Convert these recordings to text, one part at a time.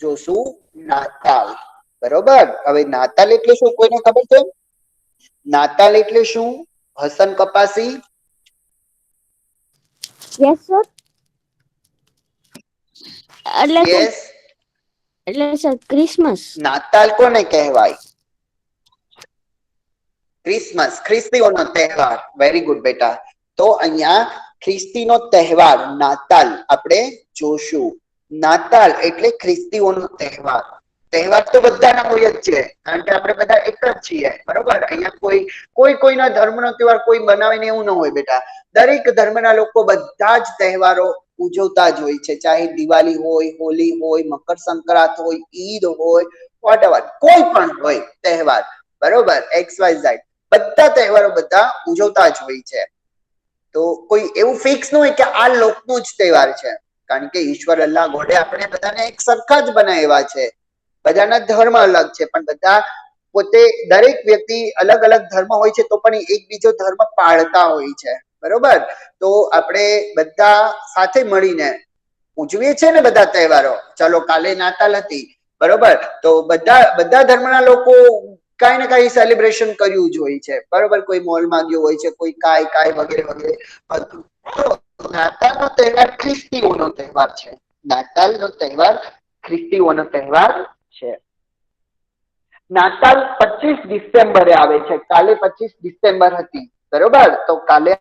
જોશું નાતાલ. બરોબર. હવે નાતાલ એટલે શું કોઈને ખબર છે? નાતાલ એટલે શું? Hasan Kapasi. Yes sir. Yes. એટલે સર ક્રિસમસ. નાતાલ કોને કહેવાય? ક્રિસમસ, ખ્રિસ્તીઓનો તહેવાર. વેરી ગુડ બેટા. તો અહીંયા ખ્રિસ્તીનો તહેવાર નાતાલ આપણે જોશું. નાતાલ એટલે ખ્રિસ્તીઓનો તહેવાર. તહેવાર તો બધાના હોય જ છે, કારણ કે આપણે બધા એક જ છીએ. બરોબર. અહીંયા કોઈના ધર્મનો તહેવાર કોઈ બનાવે ને એવું ન હોય બેટા. દરેક ધર્મના લોકો બધા જ તહેવારો ઉજવતા જ હોય છે, ચાહે દિવાળી હોય, હોલી હોય, મકર સંક્રાંત હોય, ઈદ હોય, વોટએવર કોઈ પણ હોય તહેવાર. બરોબર. XYZ બધા તહેવારો બધા ઉજવતા જ હોય છે. તો કોઈ એવું ફિક્સ ન હોય કે આ લોકનો જ તહેવાર છે, કારણ કે ઈશ્વર અલ્લાહ ગોડે આપણે બધાને એક સરખા જ બનાવ્યા છે. બધાના ધર્મ અલગ છે, પણ બધા પોતે દરેક વ્યક્તિ અલગ અલગ ધર્મ હોય છે, તો પણ એક બીજો ધર્મ પાળતા હોય છે. બરોબર. તો આપણે બધા સાથે મળીને ઉજવીએ છે ને બધા તહેવારો. ચાલો કાલે નાતાલ હતી. બરોબર. તો બધા ધર્મના લોકો કઈ ને કઈ સેલિબ્રેશન કર્યું જ હોય છે. બરોબર. કોઈ મોલમાં ગયું હોય છે, કોઈ કાય વગેરે વગેરે. નાતાલનો તહેવાર ખ્રિસ્તીઓનો તહેવાર છે. નાતાલનો તહેવાર ખ્રિસ્તીઓનો તહેવાર છે. નાતાલ 25 ડિસેમ્બરે આવે છે. કાલે 25 ડિસેમ્બર હતી. બરોબર. તો કાલે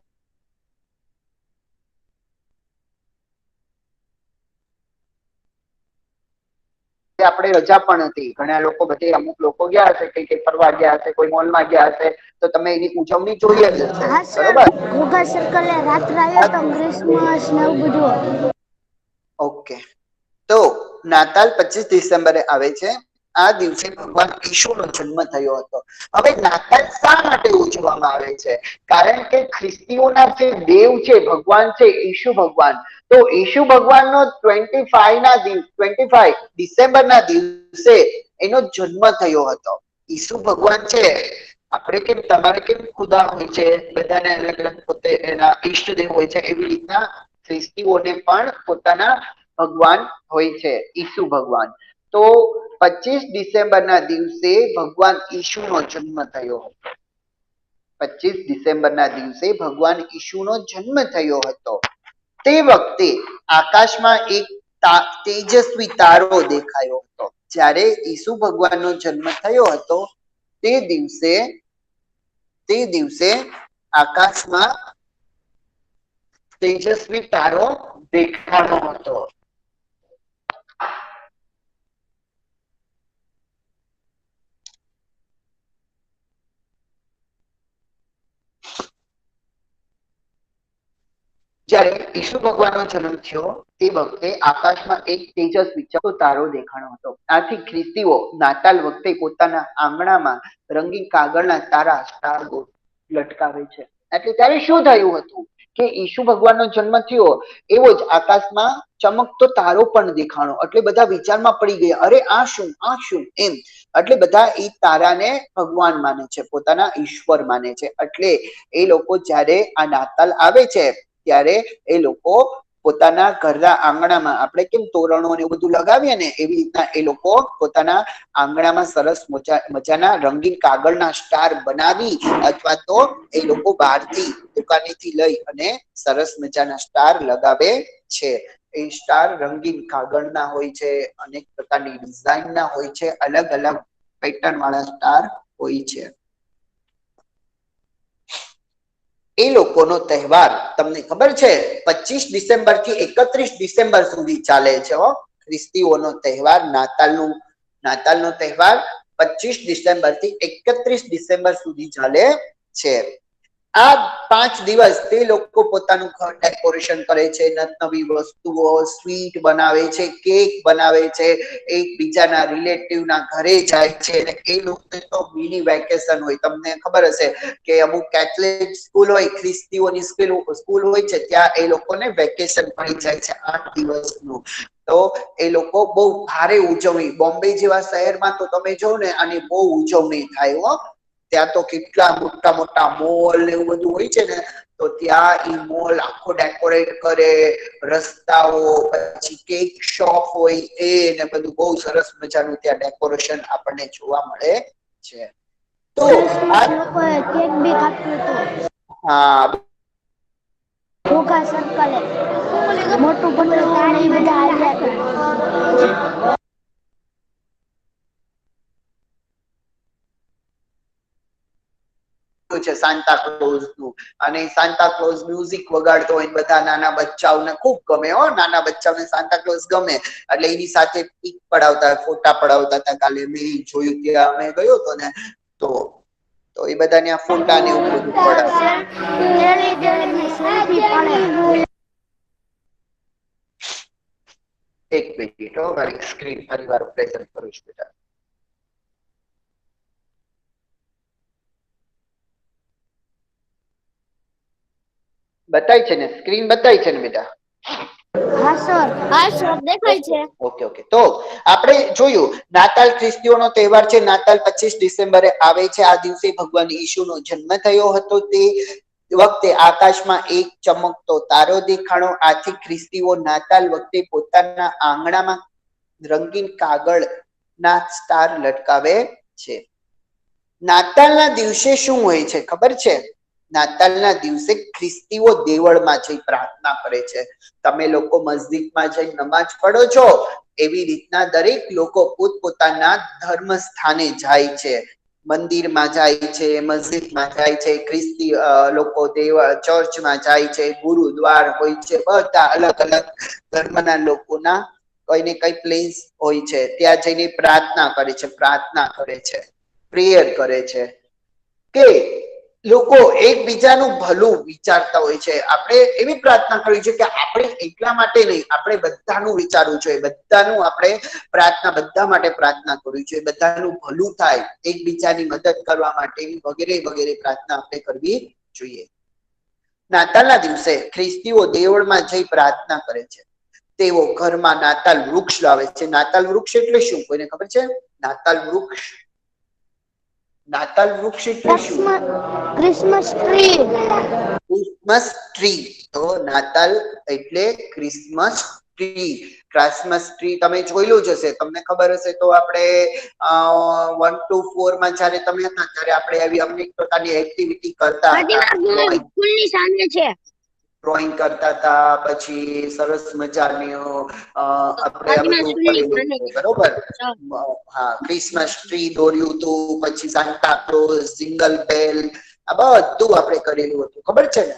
આપણે રજા પણ હતી. ઘણા લોકો બધે અમુક લોકો ગયા હશે, કઈ ફરવા ગયા હશે, કોઈ મોલમાં ગયા હશે, તો તમે એની ઉજવણી જોઈએ જ હશે. બરોબર. ઘોઘા સર્કલે રાત્રે આવ્યો તો ક્રિસમસ ને એવું બધું. ઓકે. તો નાતાલ 25 ડિસેમ્બરે આવે છે. આ દિવસે ભગવાન ઈશુનો જન્મ થયો હતો. હવે નાતાલ શા માટે ઉજવવામાં આવે છે? કારણ કે ખ્રિસ્તીઓના જે દેવ છે, ભગવાન છે, ઈશુ ભગવાન. તો ઈશુ ભગવાન નો 25 ડિસેમ્બર ના દિવસે એનો જન્મ થયો હતો. ઈસુ ભગવાન છે. આપણે કેમ તમારે કેમ ખુદા હોય છે, બધાને અલગ અલગ પોતે એના ઈષ્ટદેવ હોય છે, એવી રીતના ખ્રિસ્તીઓને પણ પોતાના ભગવાન હોય છે, ઈસુ ભગવાન. તો 25 ડિસેમ્બર ના દિવસે ભગવાન ઈશુ નો જન્મ થયો હતો. 25 ડિસેમ્બર ના દિવસે ભગવાન ઈશુનો જન્મ થયો હતો. તે વખતે આકાશમાં એક તેજસ્વી તારો દેખાયો હતો. જ્યારે ઈસુ ભગવાન નો જન્મ થયો હતો તે દિવસે આકાશમાં તેજસ્વી તારો દેખાનો હતો. જ્યારે ઈસુ ભગવાનનો જન્મ થયો તે વખતે આકાશમાં એક તેજસ્વી તારો દેખાણો હતો. આથી ખ્રિસ્તીઓ નાતાલ વખતે પોતાના આંગણામાં રંગીન કાગળના તારા સ્ટાર લટકાવે છે. એટલે ત્યારે શું થયું હતું કે ઈસુ ભગવાનનો જન્મ થયો એવો જ આકાશમાં ચમકતો તારો પણ દેખાણો. એટલે બધા વિચારમાં પડી ગયા, અરે આ શું એમ. એટલે બધા એ તારાને ભગવાન માને છે, પોતાના ઈશ્વર માને છે. એટલે એ લોકો જ્યારે આ નાતાલ આવે છે ત્યારે એ લોકો પોતાના ઘરના આંગણામાં આપણે કેમ તોરણો ને બધું લગાવીએ ને, એવી રીતના એ લોકો પોતાના આંગણામાં સરસ મજાના રંગીન કાગળના સ્ટાર બનાવી અથવા તો એ લોકો બહારથી દુકાનેથી લઈ અને સરસ મજાના સ્ટાર લગાવે છે. એ સ્ટાર રંગીન કાગળના હોય છે, અનેક પ્રકારની ડિઝાઇન ના હોય છે, અલગ અલગ પેટર્ન વાળા સ્ટાર હોય છે. એ લોકોનો તહેવાર તમને ખબર છે 25 ડિસેમ્બર થી 31 ડિસેમ્બર સુધી ચાલે છે. ખ્રિસ્તીઓનો તહેવાર નાતાલનો તહેવાર 25 ડિસેમ્બર થી 31 ડિસેમ્બર સુધી ચાલે છે. આ 5 દિવસ તે લોકો પોતાનું ઘર ડેકોરેશન કરે છે, નવી વસ્તુઓ સ્વીટ બનાવે છે, કેક બનાવે છે, એકબીજાના રિલેટિવ ના ઘરે જાય છે. એ લોકો તો મિની વેકેશન હોય. તમને ખબર હશે કે અમુક કેથલિક સ્કૂલ હોય, ખ્રિસ્તીઓની સ્કૂલ હોય છે, ત્યાં એ લોકોને વેકેશન પડી જાય છે 8 દિવસનું. તો એ લોકો બહુ ભારે ઉજવણી, બોમ્બે જેવા શહેરમાં તો તમે જો ને આની બહુ ઉજવણી થાય. ત્યાં તો કેટલા મોટા મોટા મોલ એવું બધું હોય છે ને, તો ત્યાં ઈ મોલ આખો ડેકોરેટ કરે, રસ્તાઓ, પછી કેક શોપ હોય એ ને બધું બહુ સરસ મજાનું ત્યાં ડેકોરેશન આપણને જોવા મળે છે. તો ક્રિસમસ લોકોએ કેક બી કાપ્યું હતું. હા, ઘોઘા સર્કલે મોટું પતંગ ને ઈ બધા આવ્યા હતા. છે સાન્તા ક્લોઝ નું, અને સાન્તા ક્લોઝ મ્યુઝિક વગાડતો હોય, બધા નાના બચ્ચાઓને ખૂબ ગમે હો, નાના બચ્ચાઓને સાન્તા ક્લોઝ ગમે એટલે એની સાથે પીક પડાવતા, ફોટા પડાવતા હતા. કાલે મેં જોયું, ત્યાં અમે ગયો હતો ને તો એ બધા ત્યાં ફોટા ને એવું બધું પડાવે. એક મિનિટ હો, મારી સ્ક્રીન ફરી વાર પ્રેઝન્ટ કરું છું બેટા. બતાય છે ને, સ્ક્રીન બતાય છે ને બેટા? હા સર, હા સર દેખાય છે. Okay okay. તો આપણે જોયું નાતાલ ખ્રિસ્તીઓનો તહેવાર છે. નાતાલ 25 ડિસેમ્બરે આવે છે. આ દિવસે ભગવાન ઈસુનો જન્મ થયો હતો. તે વખતે આકાશમાં એક ચમકતો તારો દેખાણો. આથી ખ્રિસ્તીઓ નાતાલ વખતે પોતાના આંગણામાં રંગીન કાગળ ના સ્ટાર લટકાવે છે. નાતાલના દિવસે શું હોય છે ખબર છે? નાતાલના દિવસે ખ્રિસ્તીઓ દેવળમાં જઈ પ્રાર્થના કરે છે. તમે લોકો મસ્જિદમાં જઈ નમાજ પડો છો, એવી રીતના દરેક લોકો પોતપોતાના ધર્મ સ્થાને જાય છે. મંદિરમાં જાય છે, મસ્જિદમાં જાય છે, ખ્રિસ્તી લોકો ચર્ચમાં જાય છે, ગુરુદ્વાર હોય છે, બધા અલગ અલગ ધર્મના લોકોના કઈ ને કઈ પ્લેસ હોય છે, ત્યાં જઈને પ્રાર્થના કરે છે, પ્રેયર કરે છે કે લોકો એકબીજાનું ભલું વિચારતા હોય છે. આપણે એવી પ્રાર્થના કરવી છે કે આપણે એટલા માટે નહીં, આપણે બધાનું વિચારવું જોઈએ, બધાનું આપણે પ્રાર્થના બધા માટે પ્રાર્થના કરવી જોઈએ, બધાનું ભલું થાય, એકબીજાની મદદ કરવા માટે વગેરે વગેરે પ્રાર્થના આપણે કરવી જોઈએ. નાતાલના દિવસે ખ્રિસ્તીઓ દેવળમાં જઈ પ્રાર્થના કરે છે. તેઓ ઘરમાં નાતાલ વૃક્ષ લાવે છે. નાતાલ વૃક્ષ એટલે શું, કોઈને ખબર છે? નાતાલ વૃક્ષ, નાતાલ વૃક્ષ એટલે શું? Christmas tree. Christmas tree. તો નાતાલ એટલે ક્રિસમસ ટ્રી. ક્રિસમસ ટ્રી તમે જોયેલું જ હશે, તમને ખબર હશે તો આપણે 1 to 4 માં જયારે તમે હતા ત્યારે આપણે આવી અનેક પ્રકારની એક્ટિવિટી કરતા હતા. સ્કૂલની સામે છે. ડ્રોઈંગ કરતા હતા, પછી સરસ મજાની આપણે આ બધું કરેલું છે, બરોબર? હા, ક્રિસમસ ટ્રી દોર્યું હતું, પછી સાન્ટા ક્લોઝ, જિંગલ બેલ, આ બધું આપણે કરેલું હતું, ખબર છે ને?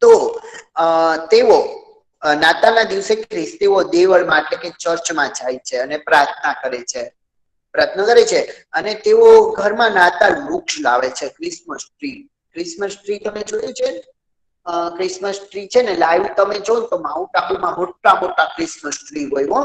તો તેઓ નાતાલના દિવસે ખ્રિસ્તીઓ દેવળમાં એટલે કે ચર્ચમાં જાય છે અને પ્રાર્થના કરે છે, અને તેઓ ઘરમાં નાતાલ વૃક્ષ લાવે છે. ક્રિસમસ ટ્રી, ક્રિસમસ ટ્રી તમે જોયું છે? ક્રિસમસ ટ્રી છે ને, લાઈવ તમે જો તો માઉન્ટ આબુમાં મોટા મોટા ક્રિસમસ ટ્રી હોય હો.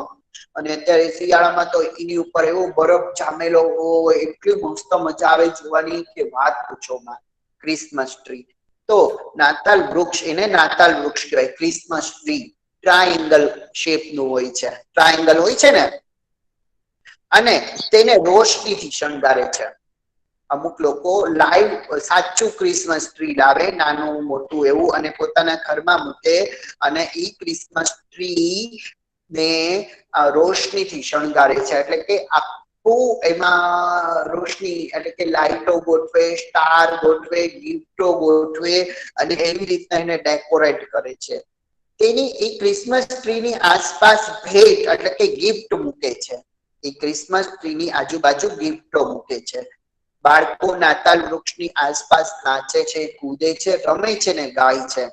અને અત્યારે શિયાળામાં તો એની ઉપર એવો બરફ જામેલો હોય, એટલી મસ્ત મજા આવે જોવાની કે વાત પૂછો માં. ક્રિસમસ ટ્રી તો નાતાલ વૃક્ષ, એને નાતાલ વૃક્ષ કહેવાય. ક્રિસમસ ટ્રી ટ્રાયેંગલ શેપ નું હોય છે, ટ્રાયેંગલ હોય છે ને, અને તેને રોશનીથી શણગારે છે. અમુક લોકો લાઈવ સાચું ક્રિસમસ ટ્રી લાવે, નાનું મોટું એવું, અને પોતાના ઘરમાં મૂકે, અને ઈ ક્રિસમસ ટ્રી ને રોશનીથી શણગારે છે. એટલે કે એમાં રોશની એટલે કે લાઈટો ગોઠવે, સ્ટાર ગોઠવે, ગિફ્ટો ગોઠવે, અને એવી રીતના એને ડેકોરેટ કરે છે. તેની એ ક્રિસમસ ટ્રીની આસપાસ ભેટ એટલે કે ગિફ્ટ મૂકે છે. એ ક્રિસમસ ટ્રીની આજુબાજુ ગિફ્ટો મૂકે છે. બાળકો નાતાલ વૃક્ષની આસપાસ નાચે છે, કૂદે છે, રમે છે ને ગાય છે.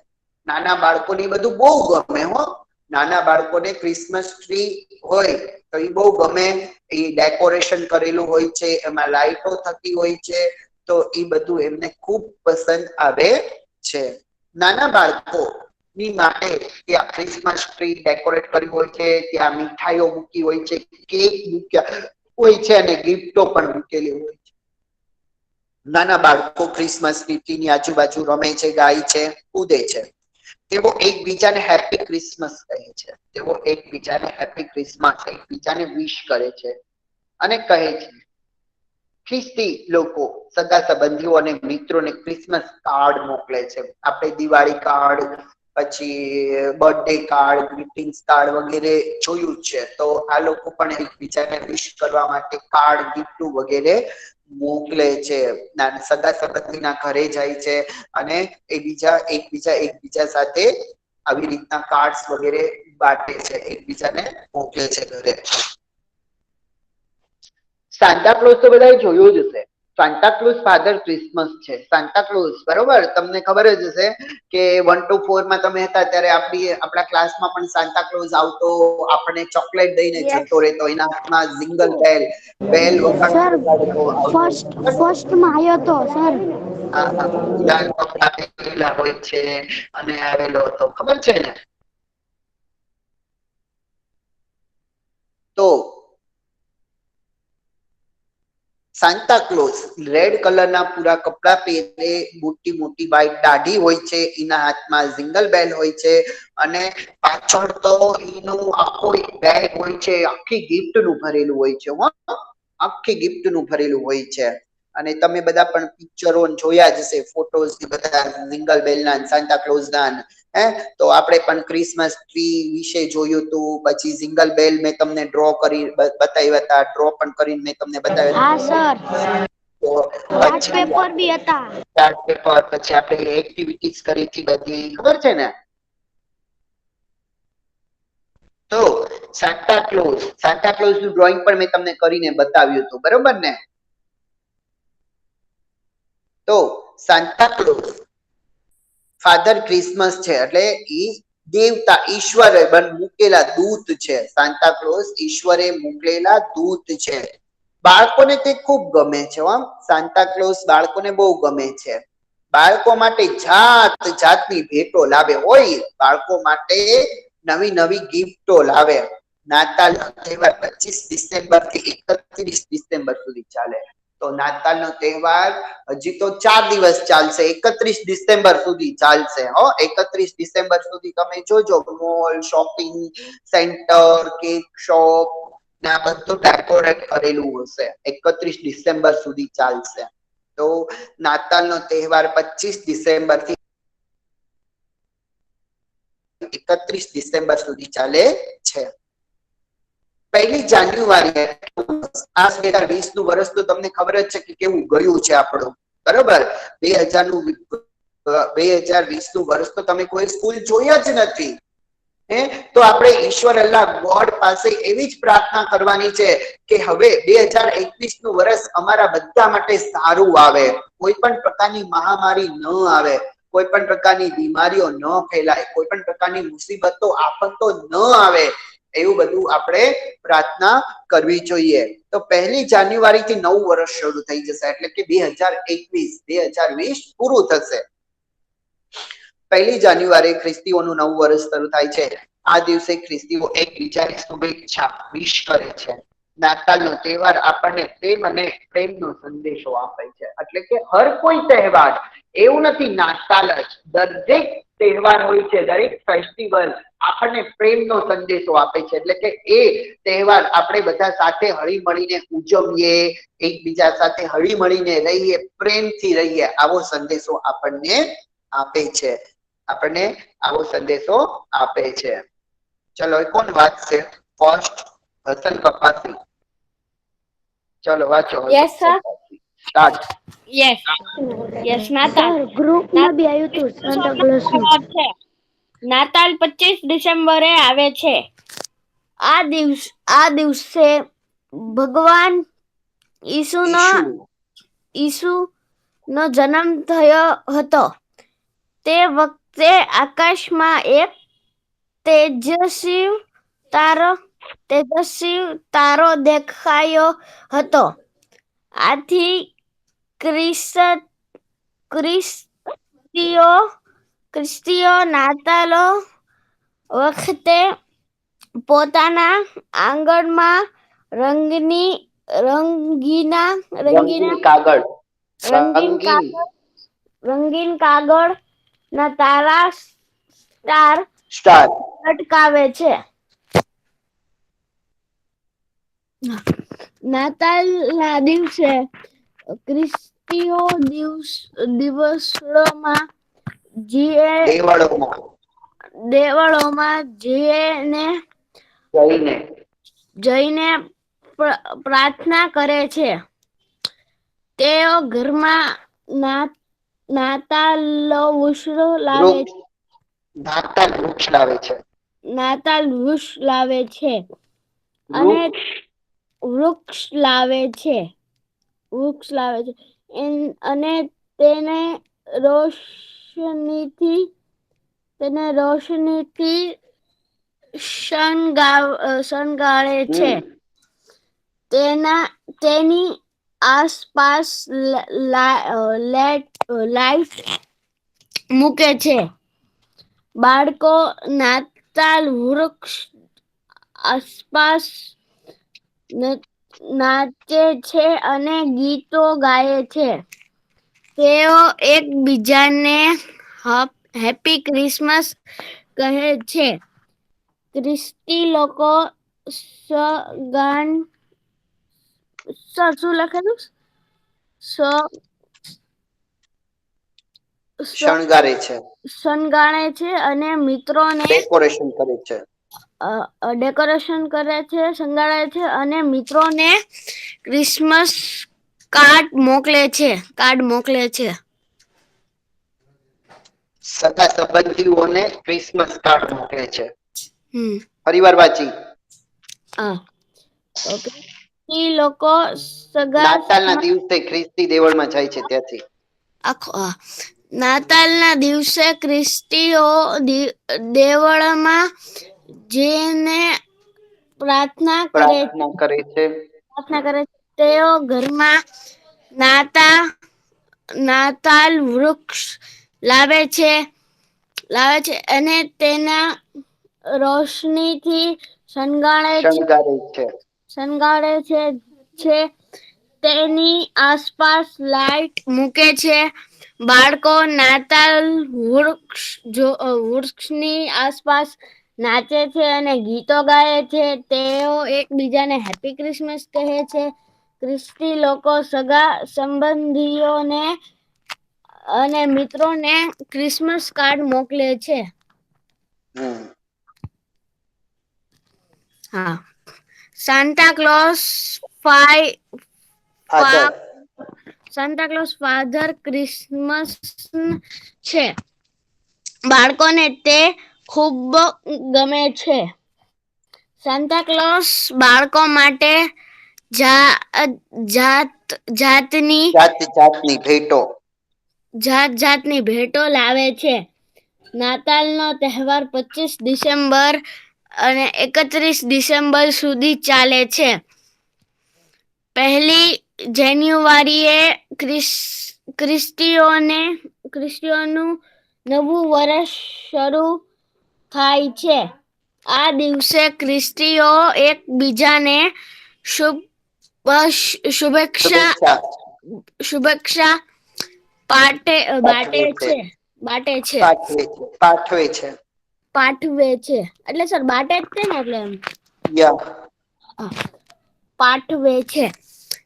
નાના બાળકોને બધું બહુ ગમે હો. નાના બાળકોને ક્રિસમસ ટ્રી હોય તો એ બહુ ગમે. એ ડેકોરેશન કરેલું હોય છે, એમાં લાઈટો થતી હોય છે, તો એ બધું એમને ખૂબ પસંદ આવે છે. નાના બાળકો ની માટે ત્યાં ક્રિસમસ ટ્રી ડેકોરેટ કર્યું હોય છે, ત્યાં મીઠાઈઓ મૂકી હોય છે, કેક મૂક્યા હોય છે, અને ગિફ્ટો પણ મૂકેલી હોય છે. નાના બાળકો ક્રિસમસ ટ્રીની આજુબાજુ રમે છે, ગાય છે, કૂદે છે. તેઓ એકબીજાને હેપી ક્રિસમસ કહે છે. તેઓ એકબીજાને હેપી ક્રિસમસ, એકબીજાને વિશ કરે છે અને કહે છે ખ્રિસ્તી લોકો સગા સંબંધીઓ અને મિત્રોને ક્રિસમસ કાર્ડ મોકલે છે. આપણે દિવાળી કાર્ડ, પછી બર્થડે કાર્ડ, ગ્રીટિંગ્સ કાર્ડ વગેરે જોયું છે. તો આ લોકો પણ એકબીજાને વિશ કરવા માટે કાર્ડ, ગિફ્ટ વગેરે મોકલે છે. સગા સંબંધીના ઘરે જાય છે અને એકબીજા સાથે આવી રીતના કાર્ડ્સ વગેરે બાંટે છે, એકબીજાને મોકલે છે ઘરે. સાન્તાક્લોઝ તો બધાએ જોયું જ હશે. સાન્તાક્લોઝ ફાધર ક્રિસમસ છે. સાન્તાક્લોઝ, બરોબર, તમને ખબર જ હશે કે 1 to 4 માં તમે હતા ત્યારે આપણા ક્લાસમાં પણ સાન્તાક્લોઝ આવતો, આપણને ચોકલેટ દઈને જતો રહેતો, એના હાથમાં જિંગલ બેલ સર વગાડતો આવતો. ફર્સ્ટમાં આવ્યો તો સર. હોય છે અને આવેલો હતો, ખબર છે ને? તો સાન્તાક્લોઝ રેડ કલરના પૂરા કપડા પહેરે, મોટી મોટી વ્હાઈટ દાઢી હોય છે, એના હાથમાં જિંગલ બેલ હોય છે અને પાછળ તો એનું આખો બેગ હોય છે, આખી ગિફ્ટ નું ભરેલું હોય છે. આખી ગિફ્ટ નું ભરેલું હોય છે. અને તમે બધા પણ પિક્ચરો જોયા જ હશે, ફોટોઝ બધા જિંગલ બેલ ના, સાન્તાક્લોઝ ના. તો આપણે પણ ક્રિસમસ ટ્રી વિશે જોયું હતું. પછી જિંગલ બેલ મેં તમને ડ્રો કરી બતાવ્યા હતા, ડ્રો પણ કરીને મેં તમને બતાવ્યા હા સર, ચાર્ટ હતા. પેપર બી હતા. ચાર્ટ પેપર, પછી આપણે એક્ટિવિટીઝ કરી હતી બધી, ખબર છે ને? તો સાન્તાક્લોઝ નું ડ્રોઈંગ પણ મેં તમને કરીને બતાવ્યું હતું, બરોબર ને? તો સાન્તાક્લોઝ ફાધર ક્રિસમસ છે, એટલે ઈ દેવતા, ઈશ્વરે મૂકેલા દૂત છે. સાન્તાક્લોઝ ઈશ્વરે મૂકેલા દૂત છે. બાળકોને તે ખૂબ ગમે છે. સાન્તાક્લોઝ બાળકોને બહુ ગમે છે. બાળકો માટે જાત જાતની ભેટો લાવે હોય, બાળકો માટે નવી નવી ગિફ્ટો લાવે. નાતાલ નો તહેવાર 25 ડિસેમ્બર થી 31 ડિસેમ્બર સુધી ચાલે. તો નાતાલ નો તહેવાર હજી તો 4 દિવસ ચાલશે, 31 ડિસેમ્બર સુધી ચાલશે. 31 ડિસેમ્બર સુધી તમે જોજો, mall, shopping centre, cake shop આ બધું ડેકોરેટ કરેલું હશે. 31 ડિસેમ્બર સુધી ચાલશે. તો નાતાલ નો તહેવાર 25 ડિસેમ્બર થી 31 ડિસેમ્બર સુધી ચાલે છે. 1 જાન્યુઆરી, આ 2020 નું વર્ષ તો તમને ખબર જ છે કે કેવું ગયું છે આપણું, બરોબર? 2020 નું વર્ષ તો તમે કોઈ સ્કૂલ જોયા જ નથી. તો આપણે ઈશ્વર અલ્લાહ ગોડ પાસે એવી જ પ્રાર્થના કરવાની છે કે હવે 2021 નું વર્ષ અમારા બધા માટે સારું આવે. કોઈ પણ પ્રકારની મહામારી ન આવે, કોઈ પણ પ્રકારની બીમારીઓ ન ફેલાય, કોઈ પણ પ્રકારની મુસીબતો, આફતો ન આવે, એવું બધું આપણે પ્રાર્થના કરવી જોઈએ. તો 1 જાન્યુઆરી થી નવું વર્ષ શરૂ થઈ જશે, એટલે કે 2020 પૂરું થશે. 1 જાન્યુઆરી ખ્રિસ્તીઓનું નવું વર્ષ શરૂ થાય છે. આ દિવસે ખ્રિસ્તીઓ એકબીજાને શુભેચ્છા વિશ કરે છે. નાતાલ નો તહેવાર આપણને પ્રેમ અને પ્રેમનો સંદેશો આપે છે. એટલે કે હર કોઈ તહેવાર એવું નથી નાતાલ જ, દરેક તહેવાર હોય છે, દરેક ફેસ્ટિવલ આપણને પ્રેમનો સંદેશો આપે છે. એટલે કે એ તહેવાર આપણે બધા સાથે હળી મળીને ઉજવીએ, એકબીજા સાથે હળી મળીને રહીએ, પ્રેમથી રહીએ, આવો સંદેશો આપણને આપે છે. આપણને આવો સંદેશો આપે છે. ચલો, કોણ વાંચશે ફર્સ્ટ? હસન કપાસી. ચલો વાંચો. Yes sir. સ્ટાર્ટ. યસ નાતાલ. સર ગ્રુપમાં બી આવ્યું હતું સાન્ટા ક્લોઝ નું. નાતાલ 25 ડિસેમ્બરે આવે છે. આ દિવસે ભગવાન ઈસુ નો જન્મ થયો હતો. તે વખતે આકાશમાં એક તેજસ્વી તારો દેખાયો હતો. આથી ખ્રિસ્તીઓ નાતાલ વખતે પોતાના આંગણમાં રંગીન કાગળ ના તારા સ્ટાર લટકાવે છે. નાતાલ ના દિવસે ખ્રિસ્તીઓ દિવસોમાં જે દેવળોમાં જઈને પ્રાર્થના કરે છે. તેઓ ઘરમાં નાતાલ વૃક્ષ લાવે છે અને વૃક્ષ લાવે છે અને તેને રોશનીથી શણગારે છે. તેની આસપાસ લાઇટ મૂકે છે. બાળકો નાતાલ વૃક્ષ આસપાસ નાચે છે અને ગીતો ગાય છે. તેઓ એકબીજાને હેપી ક્રિસમસ કહે છે. ખ્રિસ્તી લોકો શું લખેલું? શણગારે છે અને મિત્રોને ડેકોરેશન કરે છે. શણગારે છે અને મિત્રોને ક્રિસમસ કાર્ડ મોકલે છે. સગા સંબંધીઓને ક્રિસમસ કાર્ડ મોકલે છે. પરિવાર વાંચી લોકો નાતાલના દિવસે ખ્રિસ્તી દેવળમાં જાય છે. ત્યાંથી નાતાલના દિવસે ખ્રિસ્તીઓ દેવળમાં જઈને પ્રાર્થના કરે છે. તેઓ ઘરમાં નાતાલ વૃક્ષ લાવે છે અને તેના રોશનીથી શણગારે છે. તેની આસપાસ લાઇટ મૂકે છે. બાળકો નાતાલ વૃક્ષની આસપાસ નાચે છે અને ગીતો ગાય છે. તેઓ એકબીજાને હેપી ક્રિસમસ કહે છે. ખ્રિસ્તી લોકો સગા સંબંધીઓને અને મિત્રોને ક્રિસમસ કાર્ડ મોકલે છે. સાન્ટા ક્લોઝ ફાધર ક્રિસમસ છે. બાળકોને તે ખૂબ ગમે છે. સાન્ટા ક્લોઝ બાળકો માટે જાતની ભેટો લાવે છે. નાતાલનો તહેવાર 25 ડિસેમ્બર અને 31 ડિસેમ્બર સુધી ચાલે છે. 1 જાન્યુઆરીએ ખ્રિસ્તીઓનું નવું વર્ષ શરૂ થાય છે. આ દિવસે ખ્રિસ્તીઓ એકબીજાને શુભેચ્છા પાઠવે છે. એટલે સર બાટે જ છે ને, એટલે પાઠવે છે.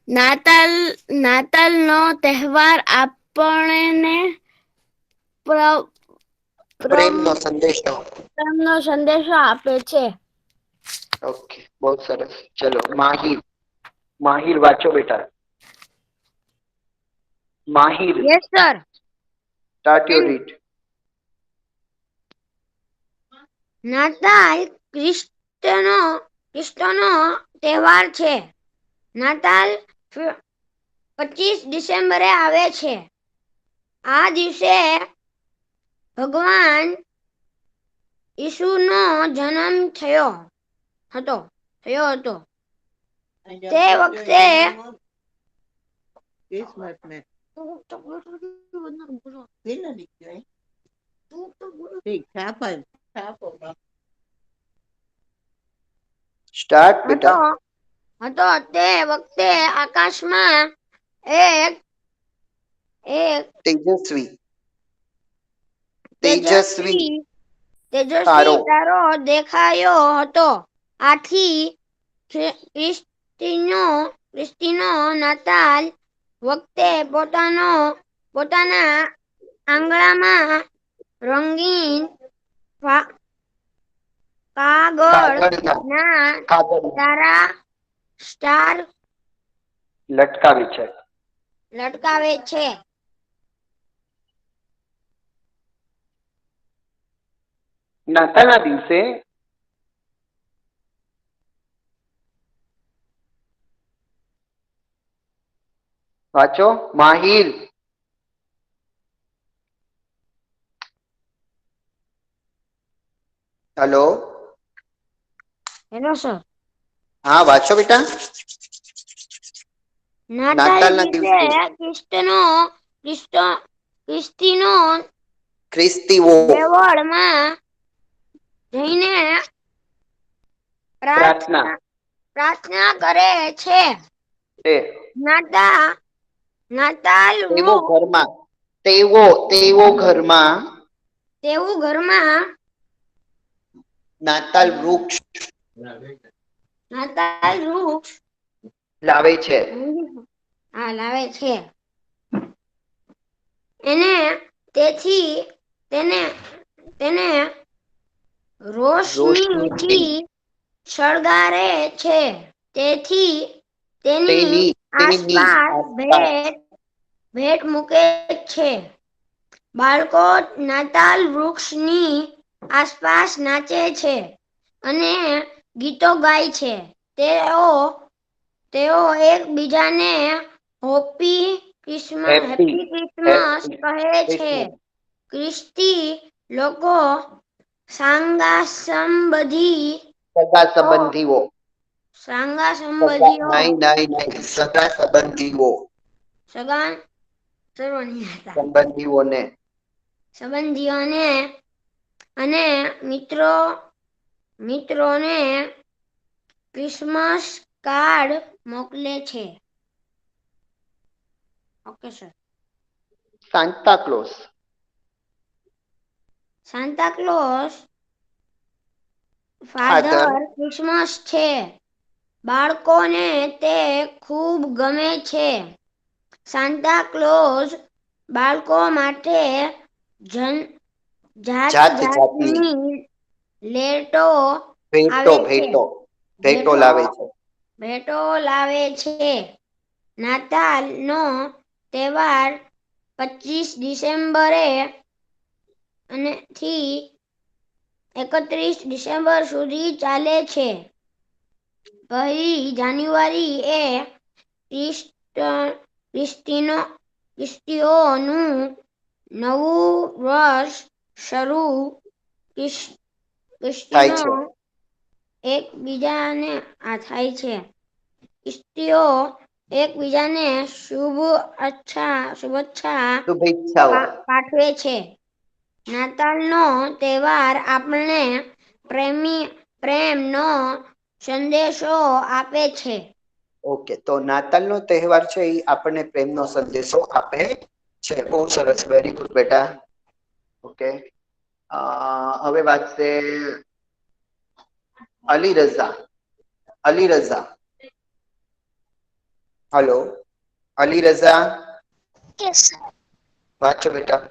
નાતાલનો તહેવાર આપણને પ્રેમનો સંદેશો આપે છે. ઓકે, બહુ સરસ. ચલો માહિર વાંચો બેટા. Mahir, yes sir. Start your read. નાતાલ ખ્રિસ્તનો તહેવાર છે. નાતાલ 25 ડિસેમ્બરે આવે છે. આ દિવસે ભગવાન ઈસુનો જન્મ થયો હતો. તે વખતે સ્ટાર્ટ બેટા. તે વખતે આકાશમાં એક તેજસ્વી તારો દેખાયો હતો. આથી ખ્રિસ્તીનો નાતાલ વખતે પોતાના આંગણામાં રંગીન કાગળના તારા સ્ટાર લટકાવે છે. નાતાલના દિવસે વાંચો માહિર. હેલો. Hello sir. હા વાંચો બેટા. નાતાલના દિવસે ખ્રિસ્તીઓ દેવળમાં જઈને પ્રાર્થના કરે છે. તેઓ ઘરમાં નાતાલ વૃક્ષ લાવે છે. લાવે છે. તેને રોશનીથી શણગારે છે. તેથી તેની આસપાસ ભેટ મૂકે છે. બાળકો નાતાલ વૃક્ષની આસપાસ નાચે છે અને ગીતો ગાય છે. તેઓ એકબીજાને હેપી ક્રિસમસ કહે છે. ખ્રિસ્તી લોકો સગા સંબંધીઓ સંબંધીઓને અને મિત્રોને ક્રિસમસ કાર્ડ મોકલે છે. Okay sir. Santa Claus Father Christmas છે. બાળકોને તે ખૂબ ગમે છે. સાન્તા ક્લોઝ બાળકો માટે જાતની ભેટો લાવે છે. નાતાલનો તહેવાર 25 ડિસેમ્બરે થી 31 ડિસેમ્બર સુધી ચાલે છે. 1 જાન્યુઆરી એ ખ્રિસ્તીઓનું નવું વર્ષ શરૂ. ખ્રિસ્તીઓ એકબીજાને શુભેચ્છા પાઠવે છે. નાતાલનો તહેવાર આપણને પ્રેમનો સંદેશો આપે છે. ઓકે, તો નાતાલનો તહેવાર છે એ આપણને પ્રેમનો સંદેશો આપે છે. બહુ સરસ, વેરી ગુડ બેટા. ઓકે, હવે વાંચશે અલી રઝા. હેલો અલી રઝા. વાંચો બેટા.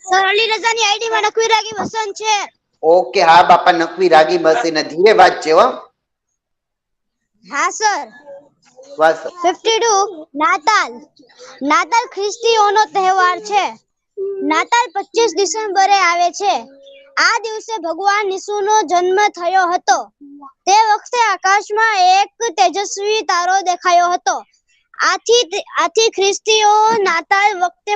સર અલી રઝાની આઈડીમાં નકવી રાગી વસંત છે. ઓકે, હા બાપા, નકવી રાગી બસીને ધીરે વાંચજે હો. હા સર. 52 નાતાલ ખ્રિસ્તીઓનો તહેવાર છે. નાતાલ 25 ડિસેમ્બરે આવે છે. આ દિવસે ભગવાન ઈસુનો જન્મ થયો હતો. તે વખતે આકાશમાં એક તેજસ્વી તારો દેખાયો હતો. આથી ખ્રિસ્તીઓ નાતાલ વખતે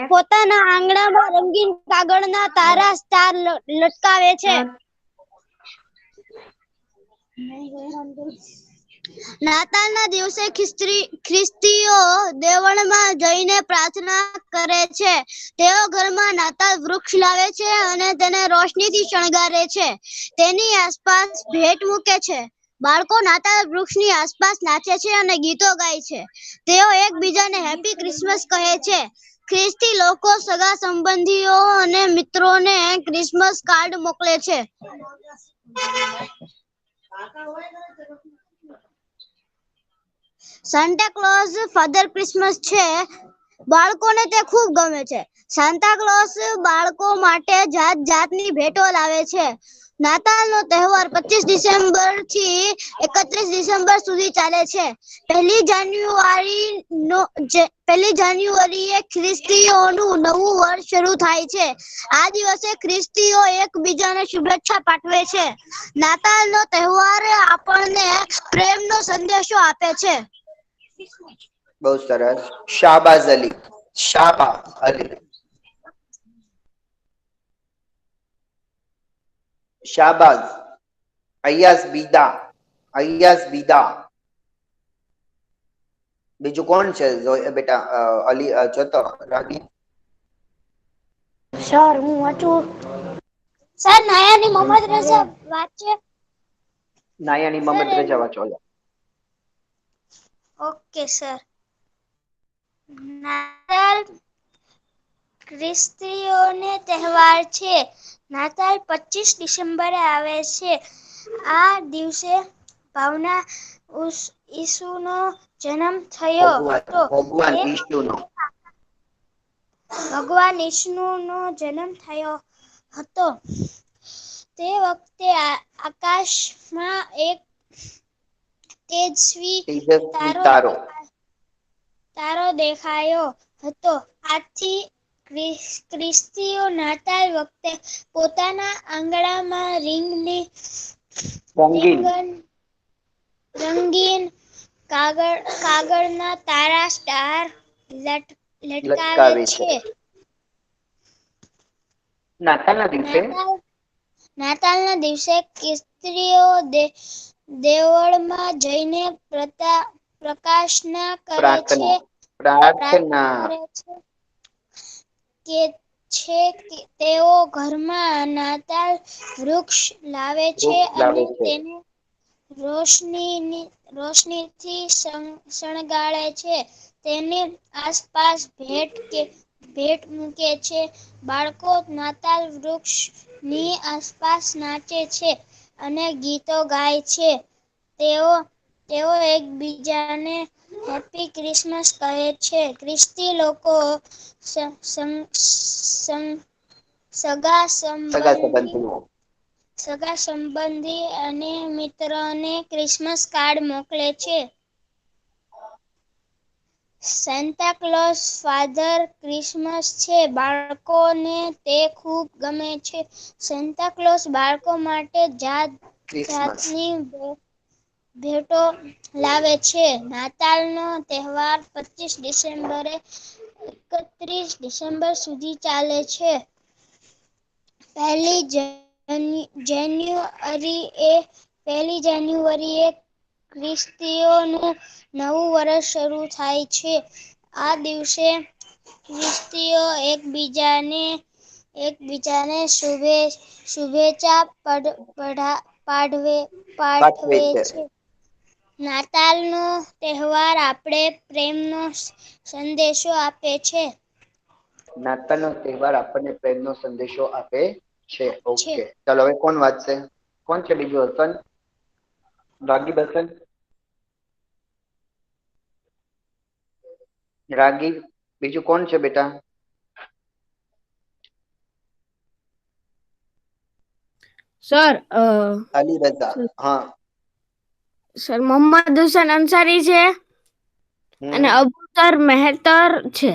પોતાના આંગણામાં રંગીન કાગળના તારા સ્ટાર લટકાવે છે. નાતાલના દિવસે ખ્રિસ્તીઓ દેવળમાં જઈને પ્રાર્થના કરે છે. તેઓ ઘરમાં નાતાલ વૃક્ષ લાવે છે અને તેને રોશનીથી શણગારે છે. તેની આસપાસ ભેટ મૂકે છે. બાળકો નાતાલ વૃક્ષની આસપાસ નાચે છે અને ગીતો ગાય છે. તેઓ એકબીજાને હેપી ક્રિસમસ કહે છે. ખ્રિસ્તી લોકો સગા સંબંધીઓ અને મિત્રોને ક્રિસમસ કાર્ડ મોકલે છે. સાન્ટા ક્લોઝ ફાધર ક્રિસમસ છે. બાળકોને તે ખૂબ ગમે છે. સાન્ટા ક્લોઝ બાળકો માટે જાત જાતની ભેટો લાવે છે. નાતાલનો તહેવાર 25 ડિસેમ્બર થી 31 ડિસેમ્બર સુધી ચાલે છે. પહેલી જાન્યુઆરીએ ખ્રિસ્તીઓનું નવું વર્ષ શરૂ થાય છે. આ દિવસે ખ્રિસ્તીઓ એકબીજાને શુભેચ્છા પાઠવે છે. નાતાલનો તહેવાર આપણને પ્રેમનો સંદેશો આપે છે. બહુ સરસ. શાહબાઝ અલી. શાહબાઝ અલી. શાહબાઝ. અય્યાઝ બીદા. અય્યાઝ બીદા. બીજું કોણ છે બેટા? અલી જોતો રાગી. સર હું વાંચું. સર નાયાની મોહમ્મદ રઝા વાંચે. નાયાની મોહમ્મદ રઝા વાંચો. Okay sir. નાતાલ ખ્રિસ્તીઓને તહેવાર છે. નાતાલ 25 ડિસેમ્બરે આવે છે. આ દિવસે ભાવના ઈસુનો જન્મ થયો હતો. ભગવાન ઈસુનો. ભગવાન ઈસુનો જન્મ થયો હતો. તે વખતે આકાશમાં એક તેજસ્વી તારો દેખાયો હતો. આથી ખ્રિસ્તીઓ નાતાલ વખતે પોતાના આંગણામાં રંગીન કાગળના તારા સ્ટાર લટકાવે છે. નાતાલના દિવસે ખ્રિસ્તીઓ દેવળમાં જઈને પ્રાર્થના કરે છે કે તેઓ ઘરમાં નાતાલ વૃક્ષ લાવે છે અને તેને રોશનીથી શણગારે છે. તેની આસપાસ ભેટ મૂકે છે. બાળકો નાતાલ વૃક્ષની આસપાસ નાચે છે અને ગીતો ગાય છે. તેઓ એકબીજાને હેપી ક્રિસમસ કહે છે. ખ્રિસ્તી લોકો સગા સંબંધી અને મિત્રોને ક્રિસમસ કાર્ડ મોકલે છે. સાન્ટા ક્લોઝ ફાધર ક્રિસમસ છે. બાળકોને તે ખૂબ ગમે છે. સાન્ટા ક્લોઝ બાળકો માટે જાત જાતની ભેટો લાવે છે. નાતાલનો તહેવાર 25 ડિસેમ્બરે 31 ડિસેમ્બર સુધી ચાલે છે. પહેલી જાન્યુઆરીએ ખ્રિસ્તીઓનું નવું વર્ષ શરૂ થાય છે. આ દિવસે ખ્રિસ્તીઓ એકબીજાને શુભેચ્છા પાઠવે છે. નાતાલનો તહેવાર આપણે પ્રેમનો સંદેશો આપે છે. નાતાલનો તહેવાર આપણને પ્રેમનો સંદેશો આપે છે. ઓકે, ચાલો હવે કોણ વાંચશે? કોણ છે બીજું? હસન, રાગી, બસન, રાગી. બીજું કોણ છે બેટા? સર અલી રઝા. હા સર મોહમ્મદ હુસૈન અંસારી છે અને અબુતર મહેતર છે.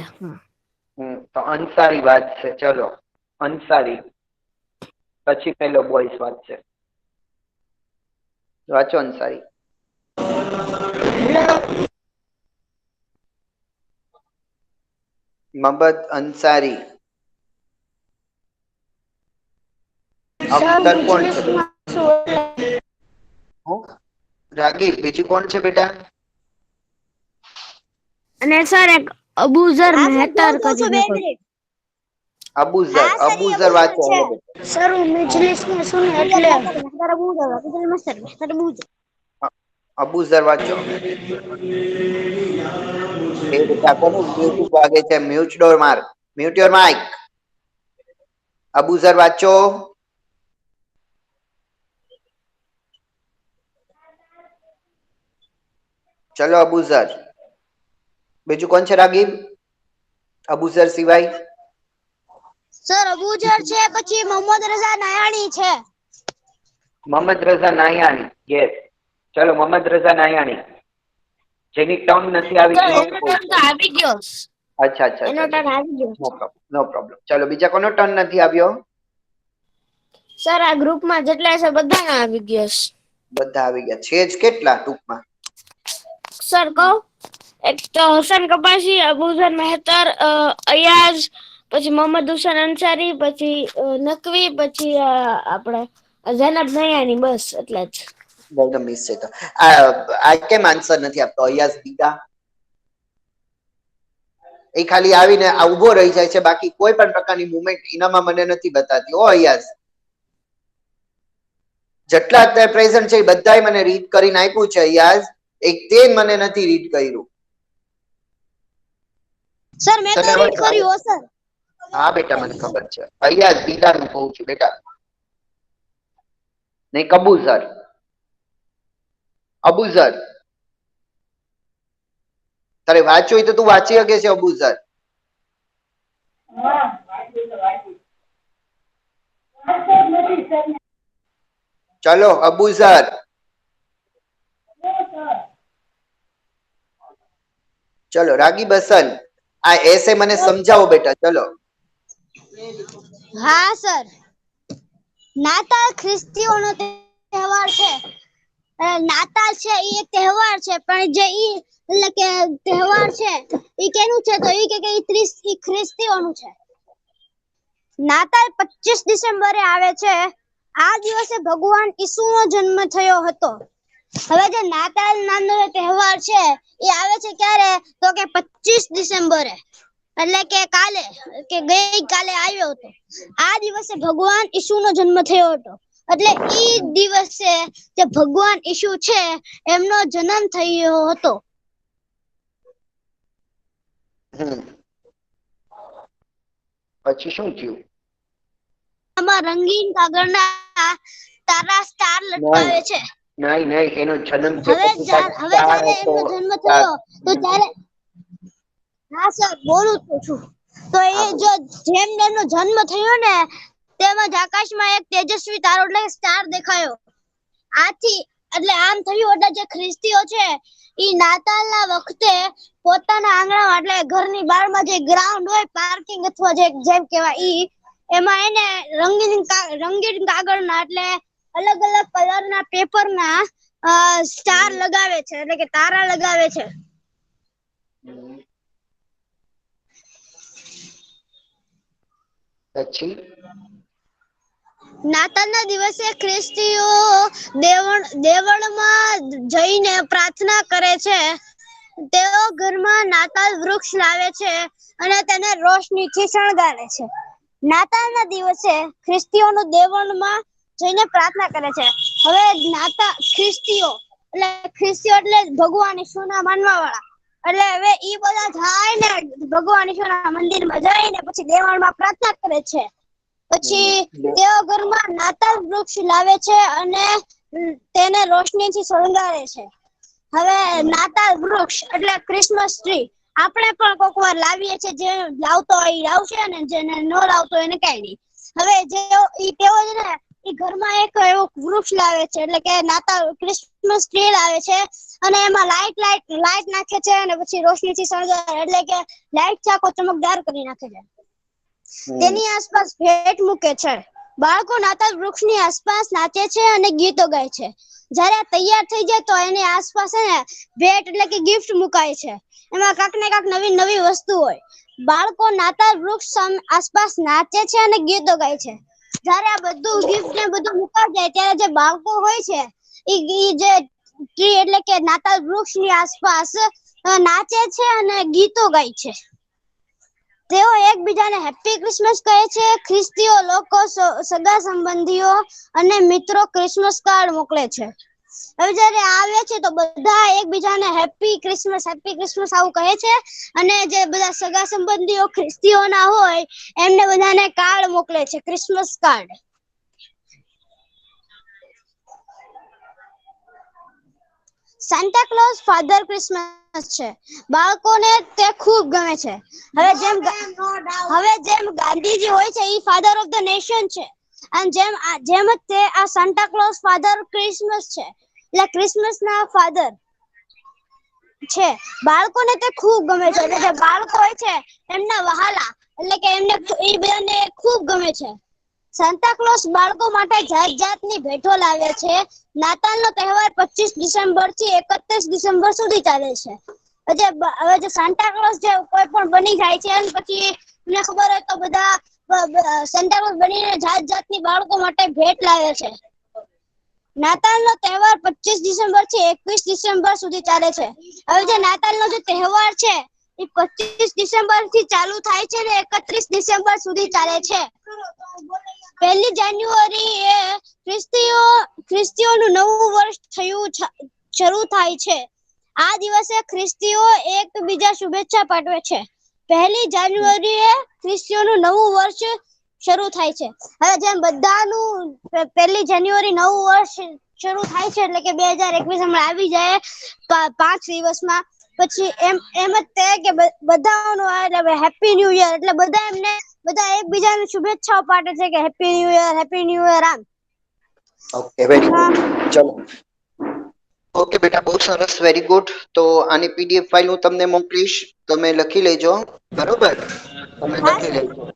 તો અંસારી વાત છે. ચલો અંસારી, પછી પેલો બોયસ વાત છે. વાંચો અંસારી. મોહમ્મદ અંસારી. અખ્તર કોણ છે? રાગી, બીજું કોણ છે બેટા? અને સર એક અબુઝર મહેતર કરીને અબુઝર વાંચો. સર હું મજલિસમાં છું ને એટલે અબુઝર વાંચો. એ બેટા કોનું મ્યુઝિક વાગે છે? Mute your Mike. અબુઝર વાંચો. ચલો અબુઝર. બીજું કોણ છે રાગીબ? અબુઝર સિવાય? સર અબુજર છે, પછી મોહમ્મદ રઝા નાયાણી છે. મોહમ્મદ રઝા નાયાણી. યસ. ચલો મોહમ્મદ રઝા નાયાણી. જેની ટર્ન નથી આવી તો ગયો. એનો ટર્ન તો આવી ગયો. અચ્છા અચ્છા એનો અચ્છા. ટર્ન આવી ગયો. નો પ્રોબ્લેમ. ચલો બીજા કોનો ટર્ન નથી આવ્યો? સર આ ગ્રુપમાં જેટલા છે બધાને આવી ગયો છે. બધા આવી ગયા છે જ કેટલા ટૂંકમાં? સર કહું? એક તો હસન કપાસી, અબુઝર મહેતર, અયાઝ, પછી મોહમ્મદ હુસેન અંસારી, પછી નકવી, પછી આપણે ઝૈનબ નયાની, બસ એટલા જ. બધા મિસ છે. તો આ કેમ આન્સર નથી આપતો અયાઝ દીદા? એ ખાલી આવીને આ ઉભો રહી જાય છે, બાકી કોઈ પણ પ્રકારની મુવમેન્ટ એનામાં મને નથી બતાતી. ઓ અયાઝ, જેટલા અત્યારે પ્રેઝન્ટ છે એ બધાએ મને રીડ કરીને આપ્યું છે અયાઝ, એક તે મને નથી રીડ કર્યું. સર મેં તો રીડ કર્યું સર. હા બેટા મને ખબર છે. અયાઝ દીદા નું કહું છું બેટા, નહીં કબૂઝર. અબુઝર તારે વાંચ્યું હોય તો તું વાંચી શકે છે અબુઝર. ચલો અબુઝર. ચલો રાગી બસન, આ એસે મને સમજાવો બેટા. ચલો. હા સર. નાતાલ ખ્રિસ્તીઓનો તહેવાર છે. નાતાલ છે એ એક તહેવાર છે, પણ જે ઈ એટલે કે તહેવાર છે ઈ કેનું છે, તો ઈ કે ઈ ખ્રિસ્તીઓનું છે. નાતાલ 25 ડિસેમ્બરે આવે છે. આ દિવસે ભગવાન ઈસુનો જન્મ થયો હતો. હવે જે નાતાલ નામનો તહેવાર છે એ આવે છે ક્યારે, તો કે 25 ડિસેમ્બરે, એટલે કે કાલે, કે ગઈ કાલે આવ્યો હતો. આ દિવસે ભગવાન ઈસુનો જન્મ થયો હતો. એટલે ઈ દિવસે જે ભગવાન ઈસુ છે એમનો જન્મ થયો હતો. પછી શું થયું? આમાં રંગીન કાગળના તારા સ્ટાર લટકાવે છે. નહીં નહીં, એનો જન્મ હવે જ્યારે એમનો જન્મ થયો તો ત્યારે, હા સર બોલું તો છું. તો એ જો જેમ એમનો જન્મ થયો ને, તેમજ આકાશમાં એક તેજસ્વી તારો એટલે સ્ટાર દેખાયો. આથી એટલે આમ થયું, એટલે જે ખ્રિસ્તીઓ છે ઈ નાતાલના વખતે પોતાના આંગણામાં, એટલે ઘરની બહારમાં જે ગ્રાઉન્ડ હોય, પાર્કિંગ અથવા જેમ કહેવાય ઈ, એમાં એને રંગીન કાગળના એટલે અલગ અલગ કલરના પેપરના સ્ટાર લગાવે છે, એટલે કે તારા લગાવે છે. પછી નાતાલના દિવસે ખ્રિસ્તીઓ દેવળમાં જઈને પ્રાર્થના કરે છે. તેઓ ઘરમાં નાતાલ વૃક્ષ લાવે છે અને તેને રોશનીથી શણગારે છે. નાતાલના દિવસે ખ્રિસ્તીઓનું દેવળમાં જઈને પ્રાર્થના કરે છે. હવે ખ્રિસ્તીઓ એટલે ભગવાન ઈસુના માનવા વાળા, એટલે હવે ઈ બધા જાય ને ભગવાન ઈસુના મંદિરમાં જઈને પછી દેવળમાં પ્રાર્થના કરે છે. પછી તેઓ ઘરમાં નાતાલ વૃક્ષ લાવે છે અને તેને રોશનીથી શણગારે છે. હવે નાતાલ વૃક્ષ એટલે ક્રિસમસ ટ્રી આપણે પણ કોક વાર લાવીએ છીએ. જે લાવતો હોય એ લાવશે અને જેને ન લાવતો એને કઈ નહીં. હવે તેઓ છે ને એ ઘરમાં એક એવું વૃક્ષ લાવે છે, એટલે કે નાતાલ ક્રિસમસ ટ્રી લાવે છે અને એમાં લાઈટ નાખે છે અને પછી રોશનીથી શણગારે, એટલે કે લાઈટ આખો ચમકદાર કરી નાખે છે. તેની આસપાસ ભેટ મૂકે છે. બાળકો નાતાલ વૃક્ષની આસપાસ નાચે છે અને ગીતો ગાય છે. જ્યારે તૈયાર થઈ જાય તો એની આસપાસ છે ને ભેટ એટલે કે ગિફ્ટ મુકાય છે. એમાં કાંક ને કાંક નવી નવી વસ્તુ હોય. બાળકો નાતાલ વૃક્ષ આસપાસ નાચે છે અને ગીતો ગાય છે. જ્યારે આ બધું ગિફ્ટ ને બધું મુકાઈ જાય ત્યારે જે બાળકો હોય છે ઈ જે ટ્રી એટલે કે નાતાલ વૃક્ષની આસપાસ નાચે છે અને ગીતો ગાય છે. તેઓ એકબીજાને હેપી ક્રિસમસ કહે છે. ખ્રિસ્તીઓ લોકો સગા સંબંધીઓ અને મિત્રો ક્રિસમસ કાર્ડ મોકલે છે. હવે જ્યારે આવે છે તો બધા એકબીજાને હેપી ક્રિસમસ આવું કહે છે અને જે બધા સગા સંબંધીઓ ખ્રિસ્તીઓના હોય એમને બધાને કાર્ડ મોકલે છે, Christmas card. Santa Claus Father Christmas છે. બાળકોને તે ખૂબ ગમે છે. હવે જેમ ગાંધીજી હોય છે એ ફાધર ઓફ ધ નેશન છે, અને જેમ જ તે આ સાન્ટા ક્લોઝ ફાધર ક્રિસમસ છે, એટલે ક્રિસમસ ના ફાધર છે. બાળકોને તે ખૂબ ગમે છે. એટલે જે બાળકો હોય છે એમના વહાલા, એટલે કે એમને એ બધાને ખૂબ ગમે છે. સાન્ટા ક્લોઝ બાળકો માટે જાત જાતની ભેટો લાવે છે. નાતાલનો તહેવાર 25 ડિસેમ્બર થી 31 ડિસેમ્બર સુધી ચાલે છે. હવે જે સાન્ટા ક્લોઝ જે કોઈ પણ બની જાય છે અને પછી તમને ખબર હોય તો બધા સાન્ટા ક્લોઝ બનીને જાત જાતની બાળકો માટે ભેટ લાવે છે. નાતાલનો તહેવાર 25 ડિસેમ્બર થી 21 ડિસેમ્બર સુધી ચાલે છે. હવે જે નાતાલનો જે તહેવાર છે એ 25 ડિસેમ્બર થી ચાલુ થાય છે ને 31 ડિસેમ્બર સુધી ચાલે છે. 1 જાન્યુઆરી એ ખ્રિસ્તીઓનું નવું વર્ષ શરૂ થાય છે. આ દિવસે ખ્રિસ્તીઓ એકબીજા શુભેચ્છા પાઠવે છે. 1 જાન્યુઆરી એ ખ્રિસ્તીઓનું નવું વર્ષ શરૂ થાય છે. હવે જેમ બધાનું 1 જાન્યુઆરી નવું વર્ષ શરૂ થાય છે, એટલે કે 2021 હમણાં આવી જાય 5 દિવસમાં, પછી એમ જ તે કે બધાનું હેપી ન્યુ યર, એટલે બધા એકબીજાને શુભેચ્છાઓ પાઠવે છે કે હેપી ન્યુ યર આમ. Okay, very good. ચલો, ઓકે બેટા, બહુ સરસ, વેરી ગુડ. તો આની પીડીએફ ફાઇલ હું તમને મોકલીશ, તમે લખી લેજો. બરોબર, તમે લખી લેજો.